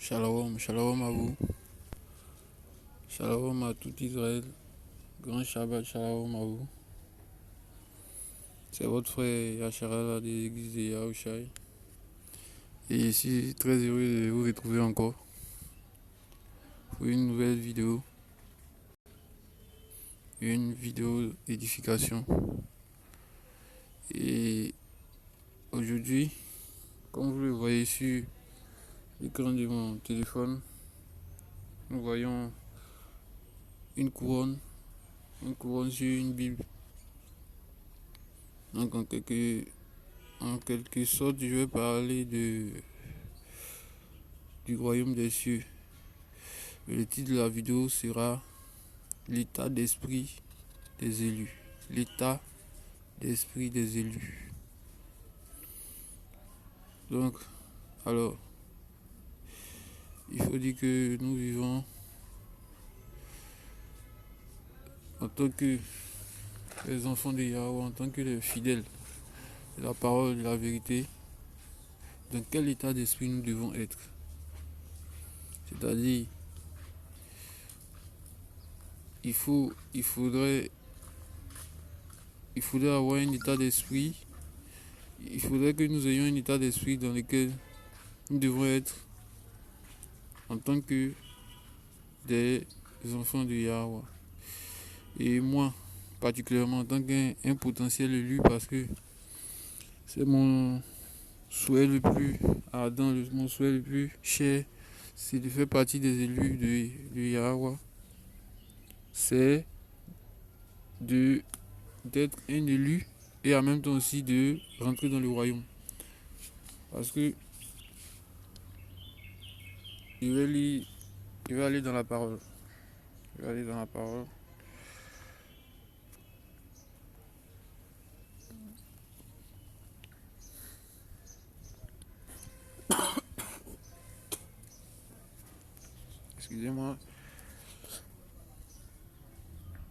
Shalom, shalom à vous, shalom à tout Israël, grand Shabbat, shalom à vous. C'est votre frère Yachara de l'église de Yahushai. Et je suis très heureux de vous retrouver encore pour une vidéo d'édification. Et aujourd'hui, comme vous le voyez sur l'écran de mon téléphone, nous voyons une couronne sur une Bible. Donc en quelque sorte, je vais parler du royaume des cieux. Le titre de la vidéo sera l'état d'esprit des élus. L'état d'esprit des élus. Donc, alors, il faut dire que nous vivons en tant que les enfants de Yahweh, en tant que les fidèles de la parole, de la vérité. Dans quel état d'esprit nous devons être? C'est-à-dire, il faudrait avoir un état d'esprit. Il faudrait que nous ayons un état d'esprit dans lequel nous devons être en tant que des enfants de Yahweh. Et moi, particulièrement en tant qu'un potentiel élu, parce que c'est mon souhait le plus ardent, mon souhait le plus cher, c'est de faire partie des élus de Yahweh. C'est d'être un élu et en même temps aussi de rentrer dans le royaume. Parce que je vais aller dans la parole. Je vais aller dans la parole. Excusez-moi.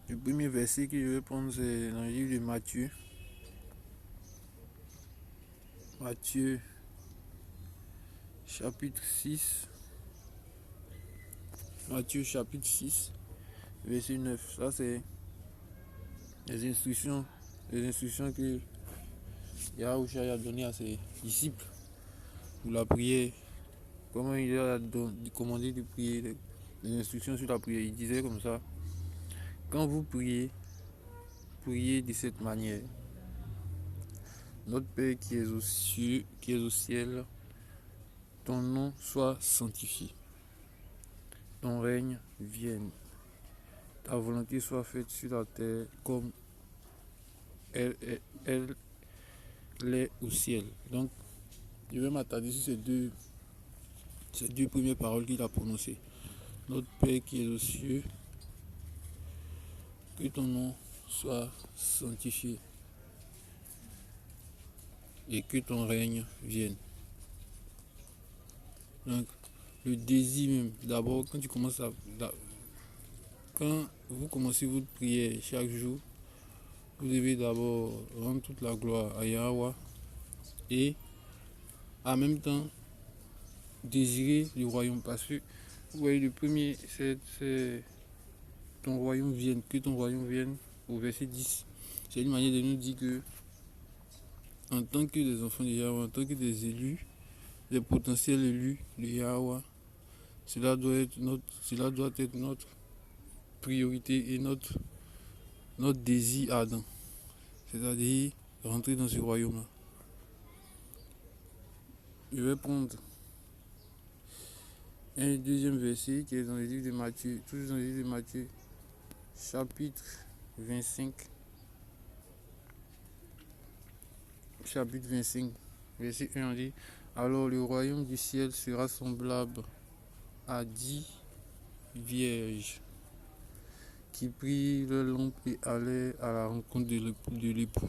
Le premier verset que je vais prendre, c'est dans le livre de Matthieu. Matthieu, chapitre 6. Matthieu, chapitre 6, verset 9. Ça, c'est les instructions que Yahushua a données à ses disciples pour la prière. Comment il a commandé de prier, les instructions sur la prière. Il disait comme ça: quand vous priez, priez de cette manière. Notre Père qui est au ciel, ton nom soit sanctifié. Ton règne vienne. Ta volonté soit faite sur la terre comme elle l'est au ciel. Donc, je vais m'attarder sur ces deux premières paroles qu'il a prononcées. Notre Père qui est aux cieux, que ton nom soit sanctifié et que ton règne vienne. Donc, le désir même, d'abord, quand vous commencez votre prière chaque jour, vous devez d'abord rendre toute la gloire à Yahweh et en même temps désirer le royaume. Parce que, vous voyez, le premier, c'est ton royaume vienne, que ton royaume vienne, au verset 10. C'est une manière de nous dire que, en tant que des enfants de Yahweh, en tant que des élus, des potentiels élus de Yahweh, cela doit être notre priorité et notre désir ardent. C'est-à-dire rentrer dans ce royaume-là. Je vais prendre un deuxième verset qui est dans le livre de Matthieu, toujours dans le livre de Matthieu, chapitre 25. Chapitre 25, verset 1, on dit: alors le royaume du ciel sera semblable à 10 vierges qui prirent leur lampe et allèrent à la rencontre de l'époux.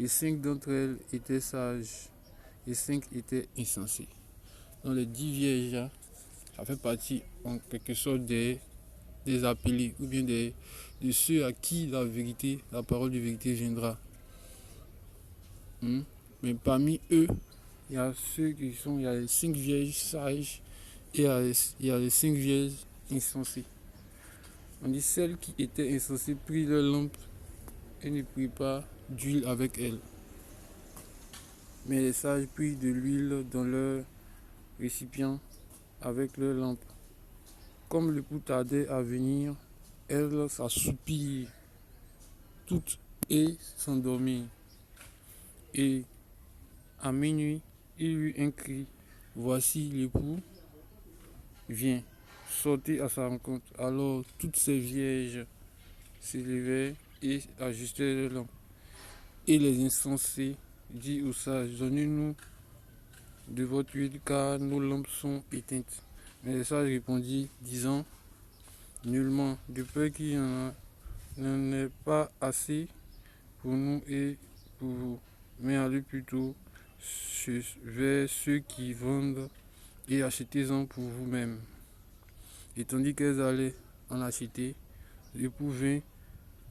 Et 5 d'entre elles étaient sages et 5 étaient insensées. Donc les 10 vierges là, ça fait partie en quelque sorte des appelés, ou bien de ceux à qui la parole de vérité viendra. Mais parmi eux, il y a les 5 vierges sages et il y a les 5 vierges insensées. On dit celles qui étaient insensées prirent leur lampe et ne prirent pas d'huile avec elles. Mais les sages prirent de l'huile dans leur récipient avec leur lampe. Comme le coup tardait à venir, elles s'assoupirent toutes et s'endormirent. Et à minuit, il y eut un cri. Voici l'époux vient, sortez à sa rencontre. Alors toutes ces vierges s'élevèrent et ajustèrent leurs lampes. Et les insensés dirent aux sages, donnez-nous de votre huile, car nos lampes sont éteintes. Mais les sages répondirent, disant, nullement, de peur qu'il n'en ait pas assez pour nous et pour vous, mais allez plutôt vers ceux qui vendent et achetez-en pour vous-même. Et tandis qu'elles allaient en acheter, l'époux vint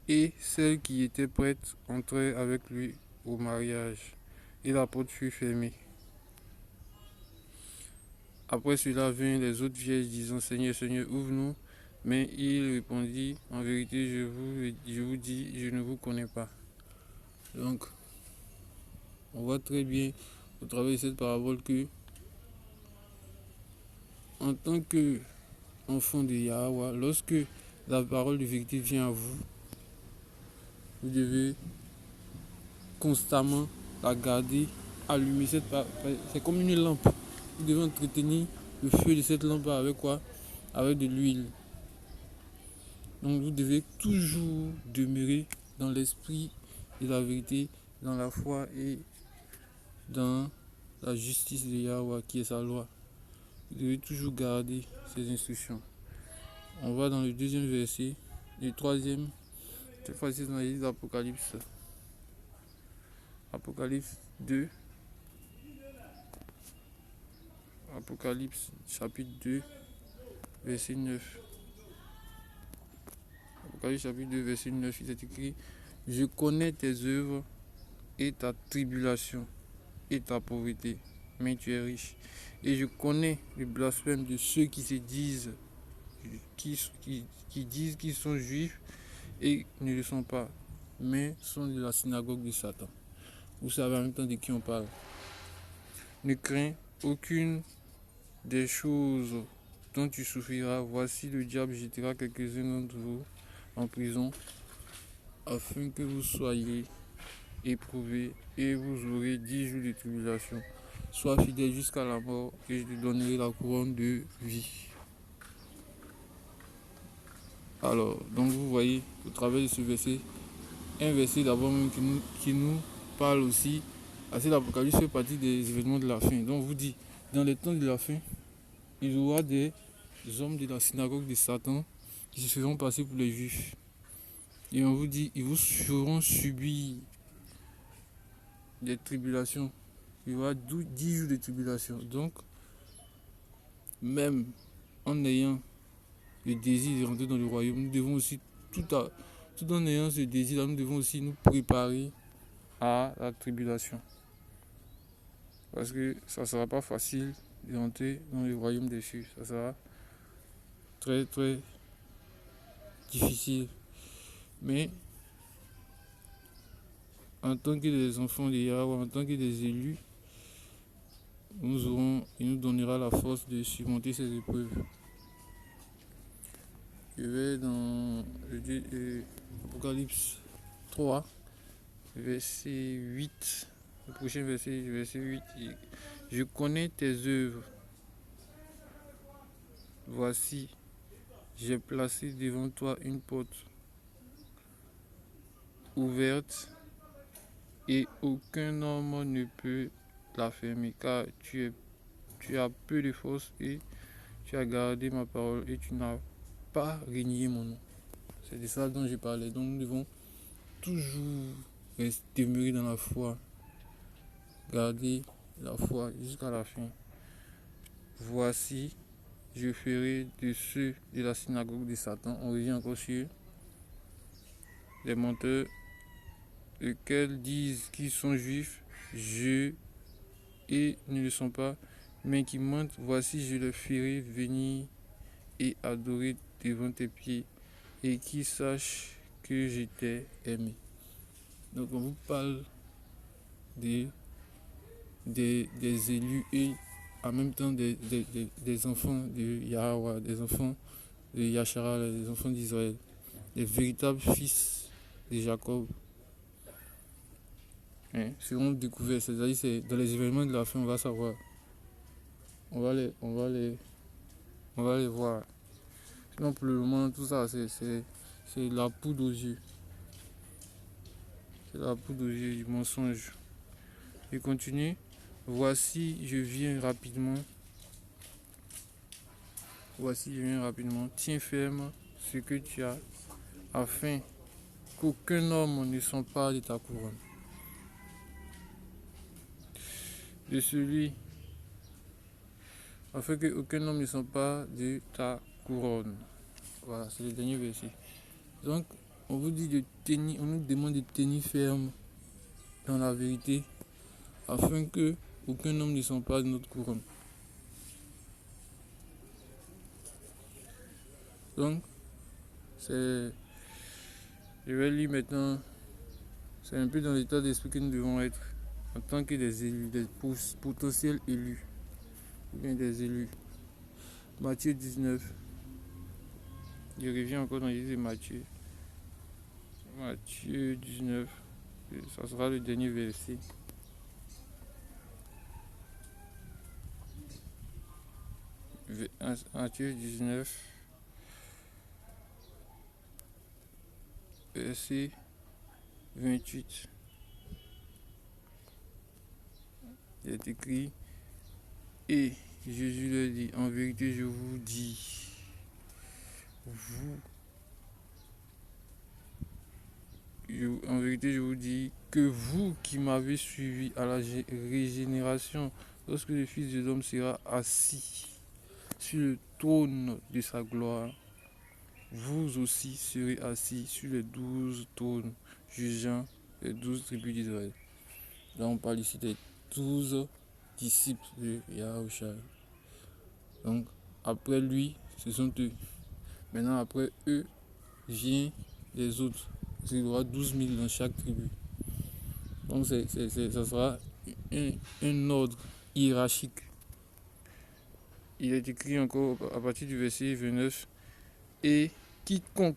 et celles qui étaient prêtes entrèrent avec lui au mariage, et la porte fut fermée. Après cela vinrent les autres vierges disant, Seigneur, Seigneur, ouvre-nous. Mais il répondit, en vérité, je vous dis, je ne vous connais pas. Donc, on voit très bien au travers de cette parabole que, en tant qu'enfant de Yahweh, lorsque la parole de vérité vient à vous, vous devez constamment la garder allumée. C'est comme une lampe. Vous devez entretenir le feu de cette lampe avec quoi? Avec de l'huile. Donc vous devez toujours demeurer dans l'esprit de la vérité, dans la foi et dans la justice de Yahweh qui est sa loi. Vous devez toujours garder ces instructions. On va dans le deuxième verset, le troisième, cette fois-ci dans les Apocalypse. Apocalypse 2. Apocalypse chapitre 2, verset 9. Apocalypse chapitre 2, verset 9, il est écrit, je connais tes œuvres et ta tribulation et ta pauvreté, mais tu es riche. Et je connais le blasphème de ceux qui se disent, qui disent qu'ils sont juifs et ne le sont pas, mais sont de la synagogue de Satan. Vous savez en même temps de qui on parle. Ne crains aucune des choses dont tu souffriras. Voici le diable jettera quelques-uns d'entre vous en prison, afin que vous soyez éprouvés, et vous aurez 10 jours de tribulation. Sois fidèle jusqu'à la mort, et je te donnerai la couronne de vie. Alors, donc vous voyez, au travers de ce verset, un verset d'abord même qui nous parle aussi, l'Apocalypse fait partie des événements de la fin. Donc vous dit, dans les temps de la fin, il y aura des hommes de la synagogue de Satan qui se feront passer pour les juifs. Et on vous dit, ils vous feront subir des tribulations. Il y aura 10 jours de tribulation. Donc, même en ayant le désir de rentrer dans le royaume, nous devons aussi, tout en ayant ce désir, nous devons aussi nous préparer à la tribulation. Parce que ça ne sera pas facile de rentrer dans le royaume des cieux. Ça sera très très difficile. Mais en tant que des enfants de Yahweh, en tant que des élus, il nous donnera la force de surmonter ces épreuves. Je vais dans Apocalypse 3, verset 8. Le prochain verset 8. Je connais tes œuvres. Voici, j'ai placé devant toi une porte ouverte et aucun homme ne peut la fermer, car tu as peu de force et tu as gardé ma parole et tu n'as pas renié mon nom. C'est de ça dont je parlais. Donc nous devons toujours demeurer dans la foi, garder la foi jusqu'à la fin. Voici, je ferai de ceux de la synagogue de Satan, on revient encore sur les menteurs, lesquels disent qu'ils sont juifs, et ne le sont pas, main qui mentent, voici je les ferai venir et adorer devant tes pieds, et qu'ils sachent que je t'ai aimé. Donc on vous parle des, des élus et en même temps des enfants de Yahweh, des enfants de Yachara, des enfants d'Israël, les véritables fils de Jacob. Seront découverts, c'est-à-dire c'est dans les événements de la fin, on va savoir, on va les voir. Sinon pour le moment, tout ça, c'est la poudre aux yeux. C'est la poudre aux yeux du mensonge. Et continue. Voici, je viens rapidement. Voici, je viens rapidement. Tiens ferme ce que tu as, afin qu'aucun homme ne s'empare de ta couronne. De celui, afin qu'aucun homme ne s'empare de ta couronne. Voilà, c'est le dernier verset. Donc, on vous dit de tenir, on nous demande de tenir ferme dans la vérité, afin que aucun homme ne s'empare de notre couronne. Donc, je vais lire maintenant, c'est un peu dans l'état d'esprit que nous devons être en tant que des élus, des potentiels élus, ou bien des élus. Matthieu 19, je reviens encore dans l'idée de Matthieu. Matthieu 19, ça sera le dernier verset. Matthieu 19, verset 28. Il est écrit, et Jésus leur dit, en vérité je vous dis, en vérité je vous dis que vous qui m'avez suivi à la régénération, lorsque le Fils de l'homme sera assis sur le trône de sa gloire, vous aussi serez assis sur les 12 trônes, jugeant les 12 tribus d'Israël. Là on parle ici des 12 disciples de Yahushua. Donc après lui, ce sont eux. Maintenant après eux, vient les autres. Il y aura 12 000 dans chaque tribu. Donc ça sera un ordre hiérarchique. Il est écrit encore à partir du verset 29. Et quiconque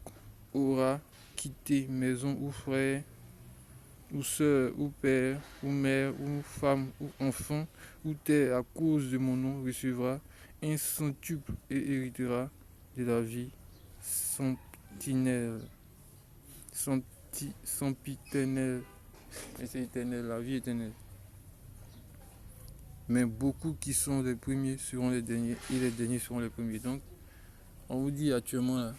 aura quitté maison ou frère, ou soeur, ou père, ou mère, ou femme, ou enfant, ou terre à cause de mon nom recevra un centuple et héritera de la vie sempiternelle. Sempiternelle. Et c'est éternel, la vie éternelle. Mais beaucoup qui sont les premiers seront les derniers, et les derniers seront les premiers. Donc, on vous dit actuellement là,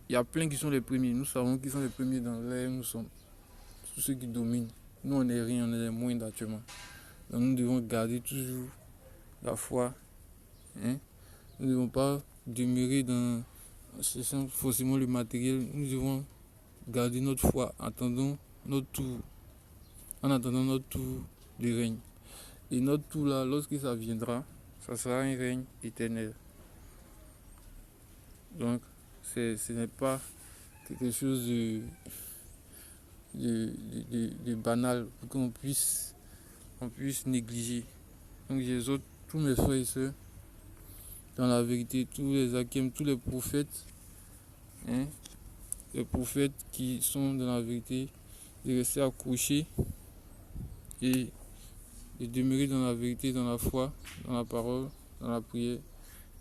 il y a plein qui sont les premiers. Nous savons qui sont les premiers dans l'air, nous sommes tous ceux qui dominent. Nous on n'est rien, on est les moindres actuellement. Donc nous devons garder toujours la foi. Nous ne devons pas demeurer dans forcément le matériel. Nous devons garder notre foi, en attendant notre tour de règne. Et notre tour là, lorsque ça viendra, ça sera un règne éternel. Donc ce n'est pas quelque chose de banal pour qu'on puisse négliger. Donc j'exhorte tous mes frères et sœurs dans la vérité, tous les hakim, tous les prophètes, les prophètes qui sont dans la vérité, de rester accrochés et de demeurer dans la vérité, dans la foi, dans la parole, dans la prière.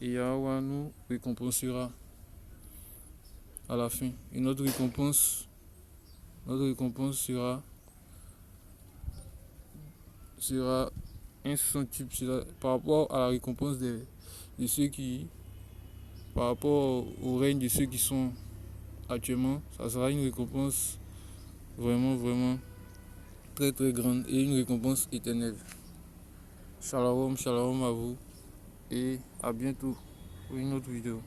Et Yahweh nous récompensera à la fin. Et notre récompense sera un centuple par rapport à la récompense de ceux qui, par rapport au règne de ceux qui sont actuellement, ça sera une récompense vraiment, vraiment très très grande et une récompense éternelle. Shalom, shalom à vous et à bientôt pour une autre vidéo.